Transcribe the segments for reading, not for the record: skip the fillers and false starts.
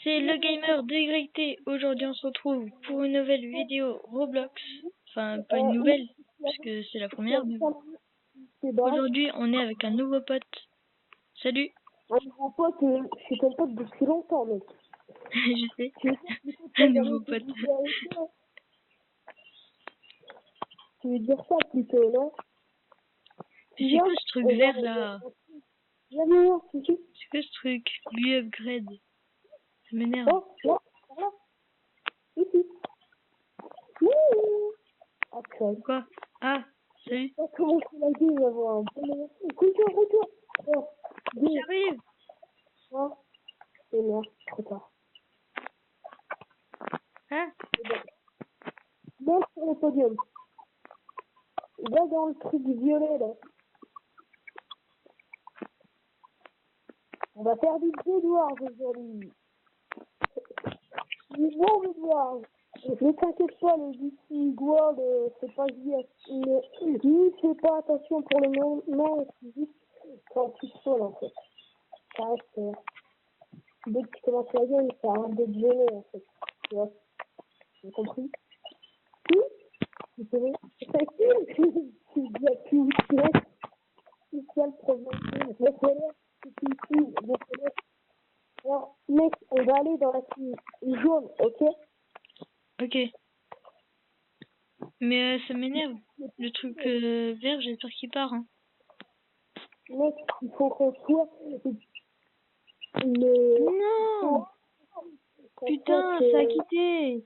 c'est le gamer DYT. Aujourd'hui, on se retrouve pour une nouvelle vidéo Roblox. Enfin, pas une nouvelle, puisque c'est la première. Mais bon. Aujourd'hui, on est avec un nouveau pote. Salut. Un nouveau pote, je suis ton pote depuis longtemps, mec. Je sais. Un nouveau pote. Tu veux dire ça plutôt, non? C'est quoi ce truc vert là? Viens voir, c'est qui? C'est quoi ce truc? Lui upgrade. Ça m'énerve. Oh, là, là. Ici. Wouh. Ah, Quoi? Ah, salut. on va commencer la game, il va avoir un bon moment. Retour. Oh, J'arrive. Oh, et merde, trop tard. Hein? Monte sur le podium. Va dans le truc violet, là. On va faire du Edouard aujourd'hui. Du bon Edouard. Ne t'inquiète pas, le DC World, c'est pas lui, fais pas attention pour le moment, c'est juste quand tu saules, en fait. Ça reste, dès que tu commences la game, ça arrête d'être gêné, en fait. Tu vois? J'ai compris? Oui? Tu connais? Tu dis à plus où tu es. C'est ça le problème. Le colère, c'est ici, le colère. Alors, mec, on va aller dans la team jaune, ok? Ok. Mais ça m'énerve. Le truc vert, j'ai peur qu'il part. Hein. Mec, il faut qu'on soit Non! Putain, ça a quitté!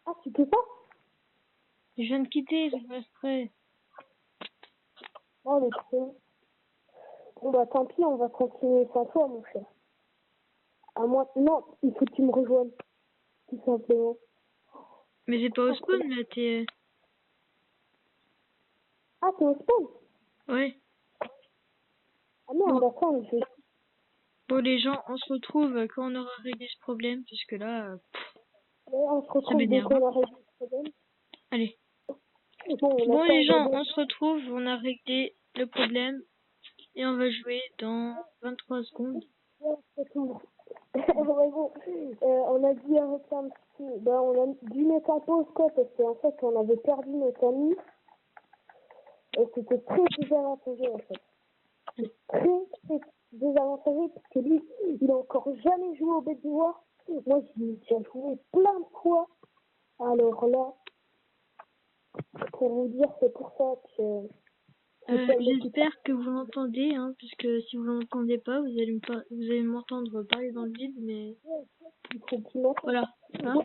Ah, tu peux pas? Je viens de quitter, c'est pas exprès. Oh, le con. Bon, bah, tant pis, on va continuer sans toi, mon cher. À moi, non, il faut que tu me rejoignes. Tout simplement. Mais c'est pas au spawn, là, t'es... Ah, t'es au spawn? Ouais. Ah merde, attends, je... Bon, les gens, on se retrouve quand on aura réglé ce problème, parce que là... Ouais, on se ça retrouve dès m'énerve. qu'on a réglé le problème. Allez. Bon, Bon, les gens, on se retrouve, on a réglé le problème, et on va jouer dans 23 secondes. Ouais, c'est tout. Ouais, bon, on a dû arrêter un petit peu. Ben, on a dû mettre en pause, quoi, parce qu'en fait, on avait perdu notre ami. Et c'était très désavantageux, en fait. Très désavantageux, parce que lui, il a encore jamais joué au Bête d'Ivoire. Moi, j'ai joué plein de fois. Alors là, pour vous dire, c'est pour ça que... J'espère que vous l'entendez, hein, puisque si vous l'entendez pas, vous allez m'entendre parler dans le vide, mais... Voilà. Hein?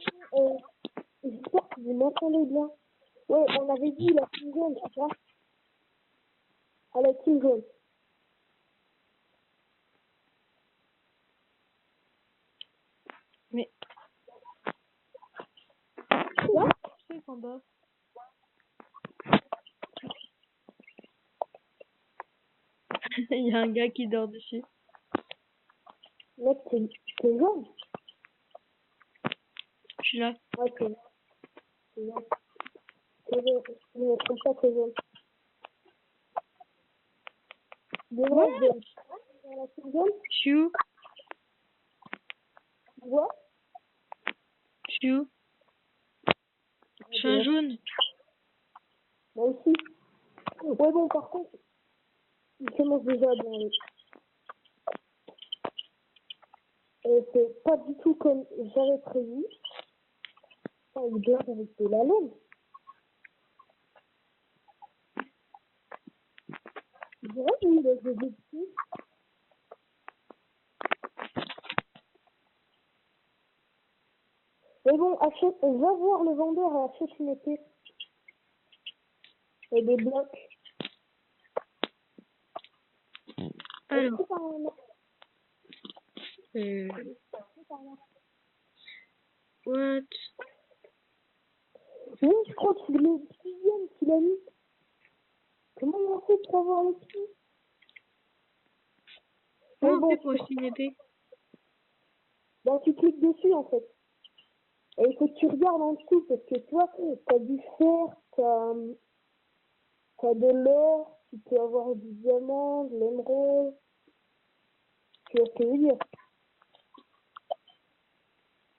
J'espère que vous m'entendez bien. Ouais, on avait dit la team jaune, c'est ça? À la team jaune. Mais... Quoi? C'est en bas. Il y a un gars qui dort dessus. Mec, t'es jaune? Je suis là. Ouais, t'es jaune. Je ne trompe pas, t'es jaune. Devrais être jaune. Dans la team jaune, Je suis où? tu vois? Je suis où? Je suis un jaune. Moi aussi. Ouais, bon, par contre, il commence déjà à bien aller. C'est pas du tout comme j'avais prévu. Enfin, il blague avec de la laine. Je dirais qu'il a des petits. Mais bon, va voir le vendeur et achète une épée. Et des blocs. Alors... What? Oui, je crois que c'est le sixième qu'il a mis. Comment on fait pour avoir le petit? Comment on fait pour acheter une épée? Ben, tu cliques dessus, en fait. Et il faut que tu regardes en dessous, parce que toi, t'as du fer, t'as de l'or, tu peux avoir du diamant, de l'émeraude. Tu vois ce que je veux dire?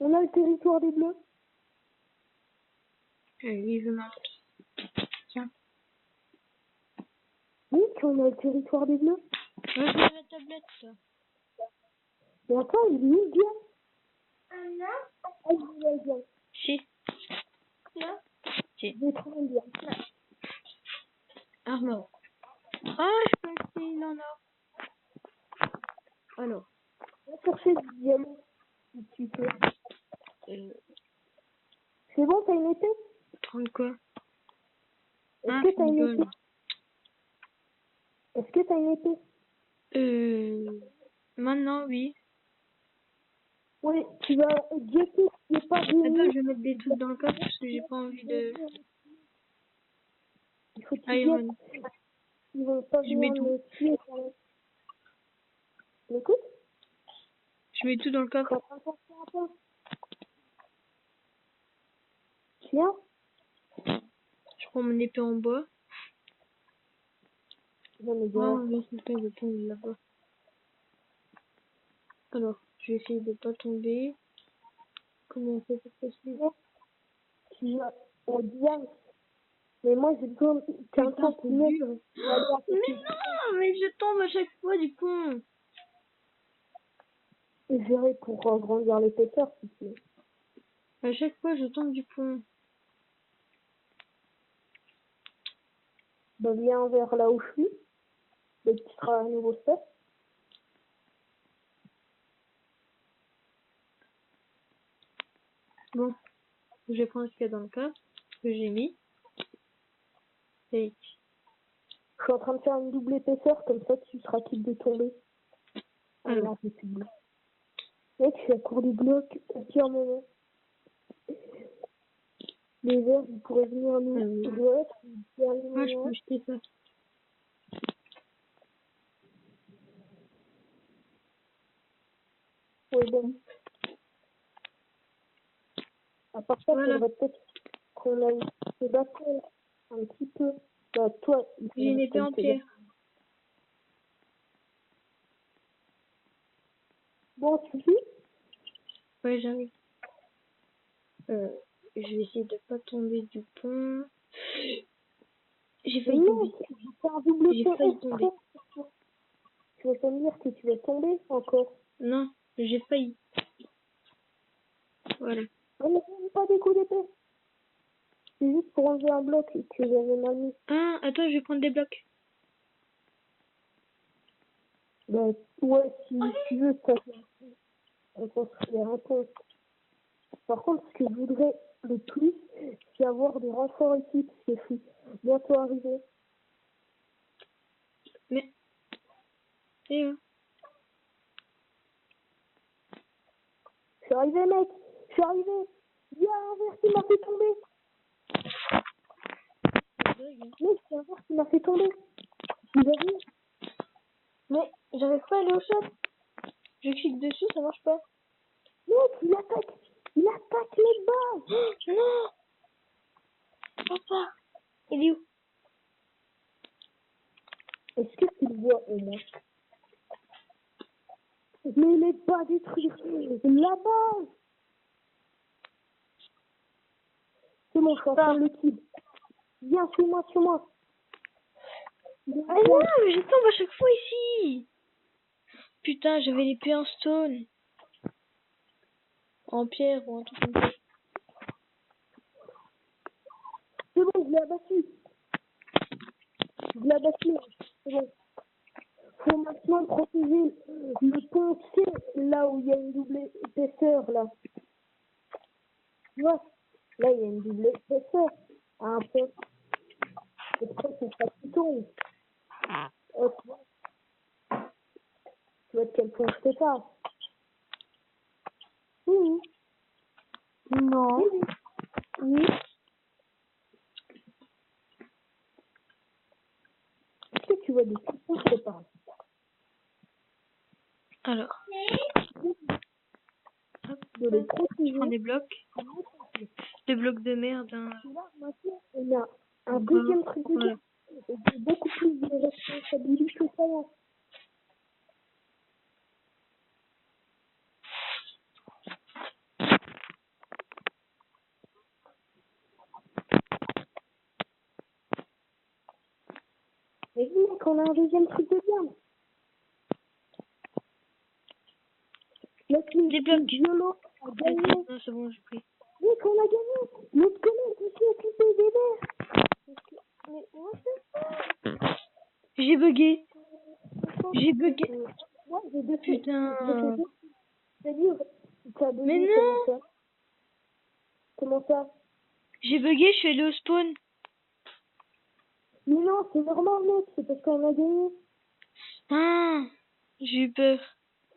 On a le territoire des bleus. Oui, je marque. Tiens. Oui, on a le territoire des bleus. Je vais la tablette, ça. Mais attends, il est où, bien? Ah non? Ah, il est bien. Si. Non? Si. Je vais trouver bien. Armor. Ah, je peux acheter une en or. Alors. On va chercher du diamant. Si tu peux. Euh, C'est bon, t'as une épée? 30 quoi? Est-ce que t'as une épée? Est-ce que t'as une épée? Maintenant, oui. Oui, tu vas jeter ce qui n'est pas Attends, venu. je vais mettre des trucs dans le coffre parce que j'ai pas envie de... Il faut que tu Iron. jettes. Ils vont pas Je mets venir tout. me tuer. Écoute, Je mets tout dans le je suis coffre. en train de penser à toi. Tiens, Je prends mon épée en bois. j'en ai Ah, déjà. mais c'est pas de tomber là-bas. Alors, je vais essayer de pas tomber. Comment on fait pour passer? Tu vas au diable. Mais moi, j'ai besoin qu'un Putain, temps c'est qui met. dur. Mais non, mais je tombe à chaque fois du pont. Et j'irai pour agrandir l'épaisseur, si tu veux. À chaque fois, je tombe du pont. Ben, viens vers là où je suis. Et tu seras à nouveau step. Bon, je vais prendre ce qu'il y a dans le coffre que j'ai mis. Et Je suis en train de faire une double épaisseur, comme ça tu seras quitte de tomber. Ah Alors. non, c'est plus bloc. Mec, je suis à court de blocs au pire moment. Les verts, ils pourraient venir nous jouer. Moi, je peux acheter ça. Ouais, bon. À part ça, il Voilà. faudrait peut-être qu'on aille se battre un petit peu. Bah, toi, il J'ai une faudrait épée en qu'on se batte. pierre. Bon, tu suis? Ouais, j'arrive. Je vais essayer de pas tomber du pont. J'ai failli Non, tomber. c'est un double J'ai pont failli exprès. tomber. Tu vas pas me dire que tu vas tomber encore. Non, j'ai failli. Voilà. On n'a pas des coups d'épée. C'est juste pour enlever un bloc que j'avais mal mis. Ah, attends, je vais prendre des blocs. Bah, ouais, si tu veux, ça, on construit un pont. Par contre, ce que je voudrais le plus, c'est avoir des renforts ici, parce que je suis bientôt arrivé. Mais... Et Je suis arrivé, mec. Je suis arrivé. Il y a un verre qui m'a fait tomber. Mec, c'est un verre qui m'a fait tomber. Vous avez vu? Mais j'arrive pas à aller au shop. Je clique dessus, ça marche pas. Mec, il attaque. Il attaque les bases. Non. Papa, il est où? Est-ce que tu le vois au moins? Mais il est pas détruire la base. C'est bon, je suis en train de le kill. Viens, suis-moi, suis-moi. Ah non, mais je tombe à chaque fois ici. Putain, j'avais l'épée en stone. En pierre ou un truc comme ça. C'est bon, je l'ai abattu. Je l'ai abattu. C'est bon. Faut maintenant protéger le pont, c'est là où il y a une double épaisseur, là. Tu vois? Là, il y a une double épaisseur à un pont. Et après, c'est ça qui tombe. Hop. Tu vois de quel pont je te parle? Oui. Non. Oui. Oui. Est-ce que tu vois de quel pont je te parle? Alors. De le Je protéger. prends des blocs. Des blocs de merde. Hein. Là, maintenant, on a un Encore. deuxième truc de Voilà. et beaucoup plus de responsabilité que ça. Et dis, mec, on a un deuxième truc de bien. La team Débloque. Violo a gagné. Non, c'est bon, j'ai pris. Mec, on a gagné. Notre collègue, il s'est occupé des verres. Mais moi, c'est ça. J'ai bugué. J'ai bugué. Moi, j'ai deux Putain. C'est-à-dire, t'as bugué. Mais non. Comment ça? J'ai bugué, je suis allé au spawn. Mais non, c'est normal, mec. C'est parce qu'on a gagné. Ah, j'ai eu peur.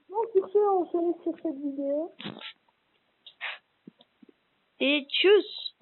Bon, sur ce, on se laisse sur cette vidéo. Et tchuss.